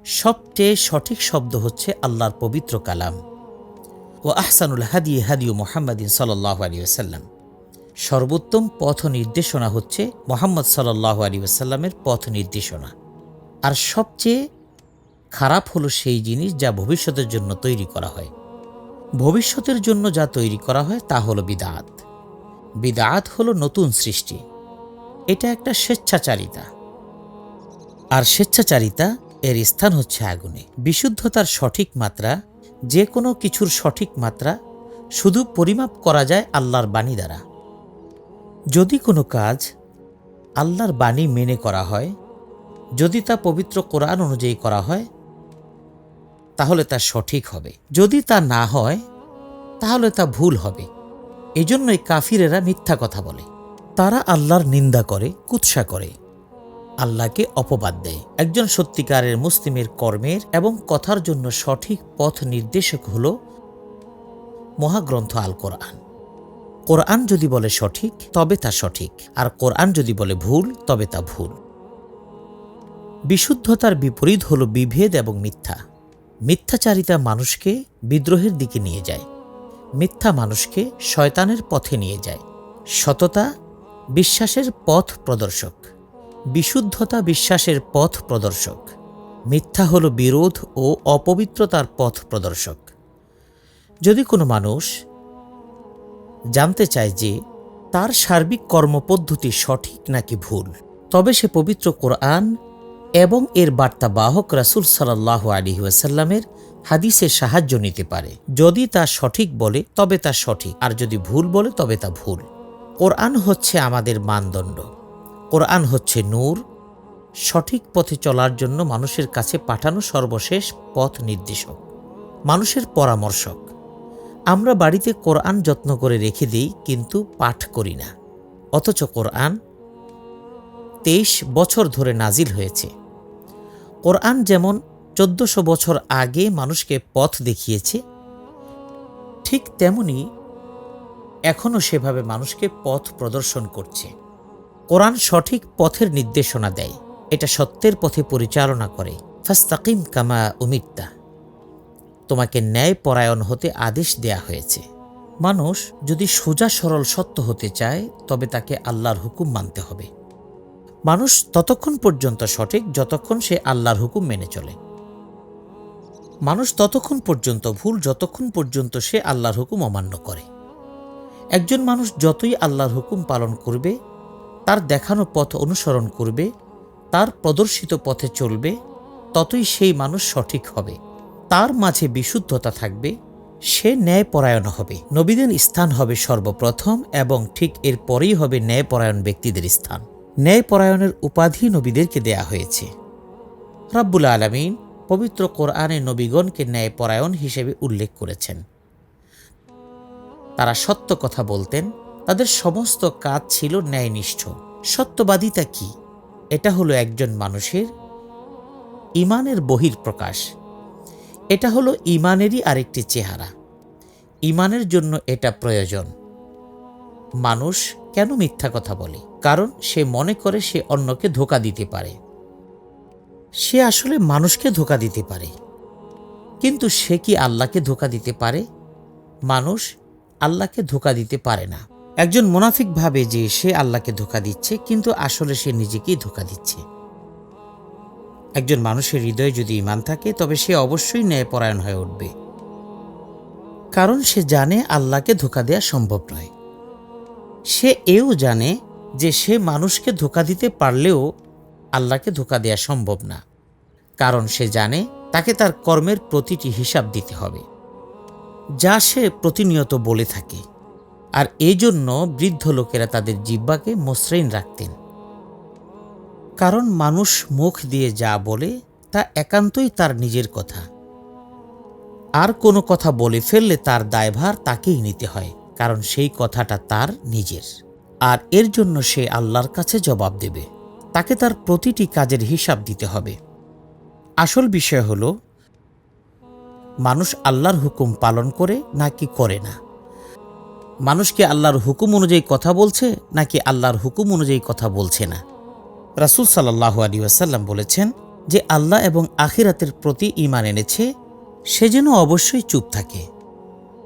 সবচেয়ে সঠিক শব্দ হচ্ছে আল্লাহর পবিত্র কালাম। ও আহসানুল হাদি হাদিউ মুহাম্মাদিন সাল্লাল্লাহু আলাইহি ওয়াসাল্লাম। সর্বোত্তম পথ নির্দেশনা হচ্ছে মুহাম্মদ সাল্লাল্লাহু আলাইহি ওয়াসাল্লামের পথ নির্দেশনা। আর সবচেয়ে খারাপ হলো সেই জিনিস যা ভবিষ্যতের জন্য তৈরি করা হয়। ভবিষ্যতের জন্য যা তৈরি করা হয় তা হলো বিদআত। বিদআত হলো নতুন সৃষ্টি। এটা একটা স্বেচ্ছাচারিতা, আর স্বেচ্ছাচারিতা এর স্থান হচ্ছে আগুনে। বিশুদ্ধতার সঠিক মাত্রা, যে কোনো কিছুর সঠিক মাত্রা শুধু পরিমাপ করা যায় আল্লাহর বাণী দ্বারা। যদি কোনো কাজ আল্লাহর বাণী মেনে করা হয়, যদি তা পবিত্র কোরআন অনুযায়ী করা হয়, তাহলে তা সঠিক হবে। যদি তা না হয় তাহলে তা ভুল হবে। এজন্যই কাফিরেরা মিথ্যা কথা বলে। তারা আল্লাহর নিন্দা করে, কুৎসা করে, আল্লাহকে অপবাদ দেয়। একজন সত্যিকারের মুসলিমের কর্মের এবং কথার জন্য সঠিক পথ নির্দেশক হল মহাগ্রন্থ আল কোরআন। কোরআন যদি বলে সঠিক তবে তা সঠিক, আর কোরআন যদি বলে ভুল তবে তা ভুল। বিশুদ্ধতার বিপরীত হল বিভেদ এবং মিথ্যা। মিথ্যাচারিতা মানুষকে বিদ্রোহের দিকে নিয়ে যায়। মিথ্যা মানুষকে শয়তানের পথে নিয়ে যায়। সততা বিশ্বাসের পথ প্রদর্শক, বিশুদ্ধতা বিশ্বাসের পথ প্রদর্শক। মিথ্যা হল বিরোধ ও অপবিত্রতার পথ প্রদর্শক। যদি কোনো মানুষ জানতে চায় যে তার সার্বিক কর্মপদ্ধতি সঠিক নাকি ভুল, তবে সে পবিত্র কোরআন এবং এর বার্তাবাহক রাসূল সাল্লাল্লাহু আলাইহি ওয়াসাল্লামের হাদিসের সাহায্য নিতে পারে। যদি তা সঠিক বলে তবে তা সঠিক, আর যদি ভুল বলে তবে তা ভুল। কোরআন হচ্ছে আমাদের মানদণ্ড। কোরআন হচ্ছে নূর, সঠিক পথে চলার জন্য মানুষের কাছে পাঠানো সর্বশেষ পথ নির্দেশক, মানুষের পরামর্শক। আমরা বাড়িতে কোরআন যত্ন করে রেখে দিই, কিন্তু পাঠ করি না। অথচ কোরআন 23 বছর ধরে নাজিল হয়েছে। কোরআন যেমন 1400 বছর আগে মানুষকে পথ দেখিয়েছে, ঠিক তেমনি এখনও সেভাবে মানুষকে পথ প্রদর্শন করছে। কোরআন সঠিক পথের নির্দেশনা দেয়, এটা সত্যের পথে পরিচালনা করে। ফাস্তাকিম কামা উমিরতা, তোমাকে ন্যায় পরায়ণ হতে আদেশ দেয়া হয়েছে। মানুষ যদি সোজা সরল সত্য হতে চায় তবে তাকে আল্লাহর হুকুম মানতে হবে। মানুষ ততক্ষণ পর্যন্ত সঠিক যতক্ষণ সে আল্লাহর হুকুম মেনে চলে। মানুষ ততক্ষণ পর্যন্ত ভুল যতক্ষণ পর্যন্ত সে আল্লাহর হুকুম অমান্য করে। একজন মানুষ যতই আল্লাহর হুকুম পালন করবে, তার দেখানো পথ অনুসরণ করবে, তার প্রদর্শিত পথে চলবে, ততই সেই মানুষ সঠিক হবে। তার মাঝে বিশুদ্ধতা থাকবে, সে ন্যায়পরায়ণ হবে। নবীদের স্থান হবে সর্বপ্রথম, এবং ঠিক এর পরেই হবে ন্যায়পরায়ণ ব্যক্তিদের স্থান। ন্যায়পরায়ণের উপাধি নবীদেরকে দেয়া হয়েছে। রাব্বুল আলামিন পবিত্র কোরআনে নবীগণকে ন্যায়পরায়ণ হিসেবে উল্লেখ করেছেন। তারা সত্য কথা বলতেন, তাদের সমস্ত কাজ ছিল ন্যায়নিষ্ঠ। সত্যবাদিতা কি? এটা হলো একজন মানুষের ঈমানের বহিঃপ্রকাশ। এটা হলো ঈমানেরই আরেকটি চেহারা। ঈমানের জন্য এটা প্রয়োজন। মানুষ কেন মিথ্যা কথা বলে? কারণ সে মনে করে সে অন্যকে ধোঁকা দিতে পারে। সে আসলে মানুষকে ধোঁকা দিতে পারে, কিন্তু সে কি আল্লাহকে ধোঁকা দিতে পারে? মানুষ আল্লাহকে ধোঁকা দিতে পারে না। একজন মুনাফিক ভাবে যে সে আল্লাহকে ধোঁকা দিচ্ছে, কিন্তু আসলে সে নিজেকেই ধোঁকা দিচ্ছে। একজন মানুষের হৃদয়ে যদি ঈমান থাকে তবে সে অবশ্যই ন্যায়পরায়ণ হয়ে উঠবে, কারণ সে জানে আল্লাহকে ধোঁকা দেওয়া সম্ভব নয়। সে এও জানে যে সে মানুষকে ধোঁকা দিতে পারলেও আল্লাহকে ধোঁকা দেওয়া সম্ভব না, কারণ সে জানে তাকে তার কর্মের প্রতিটি হিসাব দিতে হবে, যা সে প্রতিনিয়ত বলে থাকে। আর এই জন্য বৃদ্ধ লোকেরা তাদের জিহ্বাকে মসৃণ রাখতেন, কারণ মানুষ মুখ দিয়ে যা বলে তা একান্তই তার নিজের কথা। আর কোনো কথা বলে ফেললে তার দায়ভার তাকেই নিতে হয়, কারণ সেই কথাটা তার নিজের। আর এর জন্য সে আল্লাহর কাছে জবাব দেবে। তাকে তার প্রতিটি কাজের হিসাব দিতে হবে। আসল বিষয় হলো মানুষ আল্লাহর হুকুম পালন করে নাকি করে না। মানুষ কি আল্লাহর হুকুম অনুযায়ী কথা বলছে নাকি আল্লাহর হুকুম অনুযায়ী কথা বলছে না? রাসূল সাল্লাল্লাহু আলাইহি ওয়াসাল্লাম বলেছেন, যে আল্লাহ এবং আখিরাতের প্রতি ঈমান এনেছে সে যেন অবশ্যই চুপ থাকে।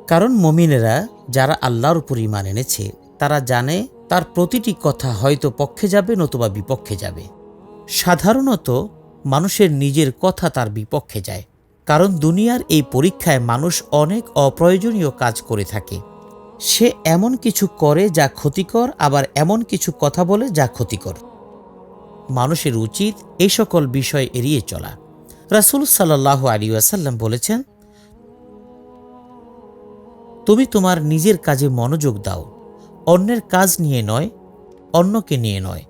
কারণ মুমিনেরা যারা আল্লাহর উপর ঈমান এনেছে তারা জানে তার প্রতিটি কথা হয়তো পক্ষে যাবে নতুবা বিপক্ষে যাবে। সাধারণত মানুষের নিজের কথা তার বিপক্ষে যায়, কারণ দুনিয়ার এই পরীক্ষায় মানুষ অনেক অপ্রয়োজনীয় কাজ করে থাকে। সে এমন কিছু করে যা ক্ষতিকর, আবার এমন কিছু কথা বলে যা ক্ষতিকর। মানুষের উচিত এই সকল বিষয় এড়িয়ে চলা। রাসূল সাল্লাল্লাহু আলাইহি ওয়াসাল্লাম বলেছেন, তুমি তোমার নিজের কাজে মনোযোগ দাও, অন্যের কাজ নিয়ে নয়, অন্যকে নিয়ে নয়।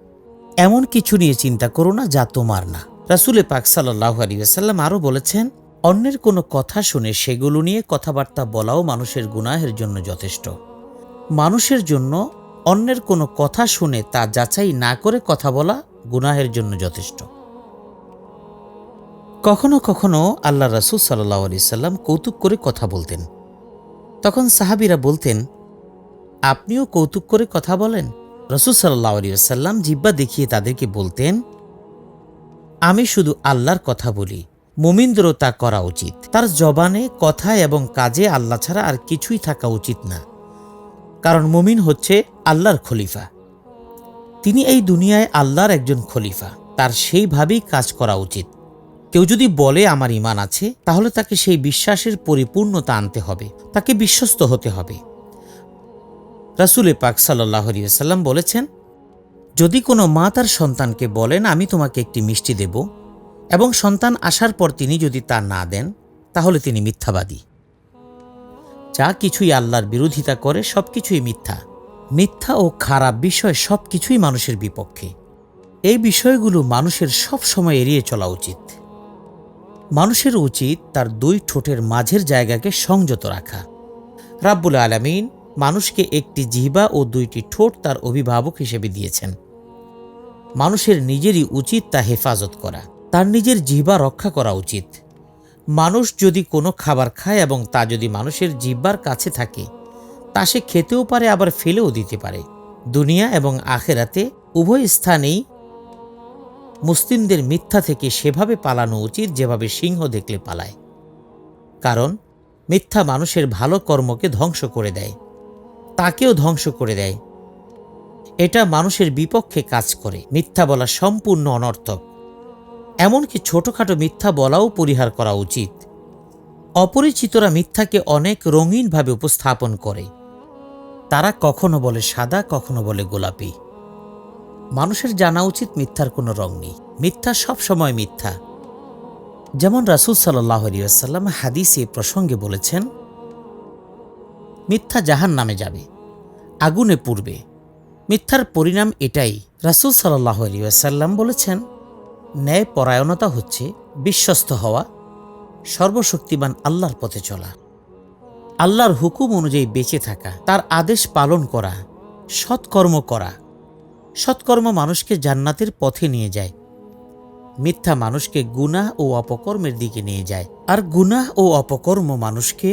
এমন কিছু নিয়ে চিন্তা করো না যা তোমার না। রাসূল পাক সাল্লাল্লাহু আলাইহি ওয়াসাল্লাম আরও বলেছেন, অন্যের কোনো কথা শুনে সেগুলো নিয়ে কথাবার্তা বলাও মানুষের গুনাহের জন্য যথেষ্ট। মানুষের জন্য অন্যের কোনো কথা শুনে তা যাচাই না করে কথা বলা গুনাহের জন্য যথেষ্ট। কখনো কখনো আল্লাহ রাসূল সাল্লাল্লাহু আলাইহি ওয়াসাল্লাম কৌতুক করে কথা বলতেন। তখন সাহাবীরা বলতেন, আপনিও কৌতুক করে কথা বলেন? রাসূল সাল্লাল্লাহু আলাইহি ওয়াসাল্লাম জিহ্বা দেখিয়ে তাদেরকে বলতেন, আমি শুধু আল্লাহর কথা বলি, মুমিনদেরও তা করা উচিত। তার জবানে, কথায় এবং কাজে আল্লাহ ছাড়া আর কিছুই থাকা উচিত না, কারণ মুমিন হচ্ছে আল্লাহর খলিফা। তিনি এই দুনিয়ায় আল্লাহর একজন খলিফা, তার সেইভাবেই কাজ করা উচিত। কেউ যদি বলে আমার ঈমান আছে, তাহলে তাকে সেই বিশ্বাসের পরিপূর্ণতা আনতে হবে, তাকে বিশ্বস্ত হতে হবে। রাসূল পাক সাল্লাল্লাহু আলাইহি ওয়াসাল্লাম বলেছেন, যদি কোনো মা তার সন্তানকে বলেন আমি তোমাকে একটি মিষ্টি দেব, এবং সন্তান আসার পর তিনি যদি তা না দেন, তাহলে তিনি মিথ্যাবাদী। যা কিছুই আল্লাহর বিরোধিতা করে সবকিছুই মিথ্যা। মিথ্যা ও খারাপ বিষয় সবকিছুই মানুষের বিপক্ষে। এই বিষয়গুলো মানুষের সব সময় এড়িয়ে চলা উচিত। মানুষের উচিত তার দুই ঠোঁটের মাঝের জায়গাকে সংযত রাখা। রাব্বুল আলামিন মানুষকে একটি জিহ্বা ও দুইটি ঠোঁট তার অভিভাবক হিসেবে দিয়েছেন। মানুষের নিজেরই উচিত তা হেফাজত করা, তার নিজের জিহ্বা রক্ষা করা উচিত। মানুষ যদি কোনো খাবার খায় এবং তা যদি মানুষের জিহ্বার কাছে থাকে, তা সে খেতেও পারে আবার ফেলেও দিতে পারে। দুনিয়া এবং আখেরাতে উভয় স্থানেই মুসলিমদের মিথ্যা থেকে সেভাবে পালানো উচিত যেভাবে সিংহ দেখলে পালায়। কারণ মিথ্যা মানুষের ভালো কর্মকে ধ্বংস করে দেয়, তাকেও ধ্বংস করে দেয়। এটা মানুষের বিপক্ষে কাজ করে। মিথ্যা বলা সম্পূর্ণ অনর্থক। এমনকি ছোটখাটো মিথ্যা বলাও পরিহার করা উচিত। অপরিচিতরা মিথ্যাকে অনেক রঙিনভাবে উপস্থাপন করে। তারা কখনো বলে সাদা, কখনো বলে গোলাপি। মানুষের জানা উচিত মিথ্যার কোনো রং নেই, মিথ্যা সব সময় মিথ্যা। যেমন রাসূল সাল্লাল্লাহু আলাইহি ওয়াসাল্লাম হাদিসে প্রসঙ্গে বলেছেন, মিথ্যা জাহান্নামে যাবে, আগুনে পুড়বে। মিথ্যার পরিণাম এটাই। রাসূল সাল্লাল্লাহু আলাইহি ওয়াসাল্লাম বলেছেন, ন্যায় পরায়ণতা হচ্ছে বিশ্বস্ত হওয়া, সর্বশক্তিমান আল্লাহর পথে চলা, আল্লাহর হুকুম অনুযায়ী বেঁচে থাকা, তার আদেশ পালন করা, সৎকর্ম করা। সৎকর্ম মানুষকে জান্নাতের পথে নিয়ে যায়। মিথ্যা মানুষকে গুনাহ ও অপকর্মের দিকে নিয়ে যায়, আর গুনাহ ও অপকর্ম মানুষকে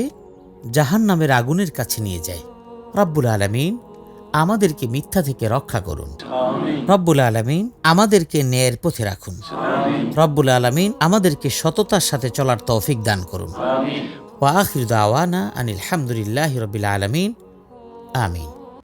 জাহান্নামের আগুনের কাছে নিয়ে যায়। রব্বুল আলামিন আমাদেরকে মিথ্যা থেকে রক্ষা করুন। রব্বুল আলামিন আমাদেরকে ন্যায়ের পথে রাখুন। রব্বুল আলামিন আমাদেরকে সততার সাথে চলার তৌফিক দান করুন। ওয়া আখিরু দাওয়ানা আনিল হামদুলিল্লাহি রাব্বিল আলামিন। আমিন।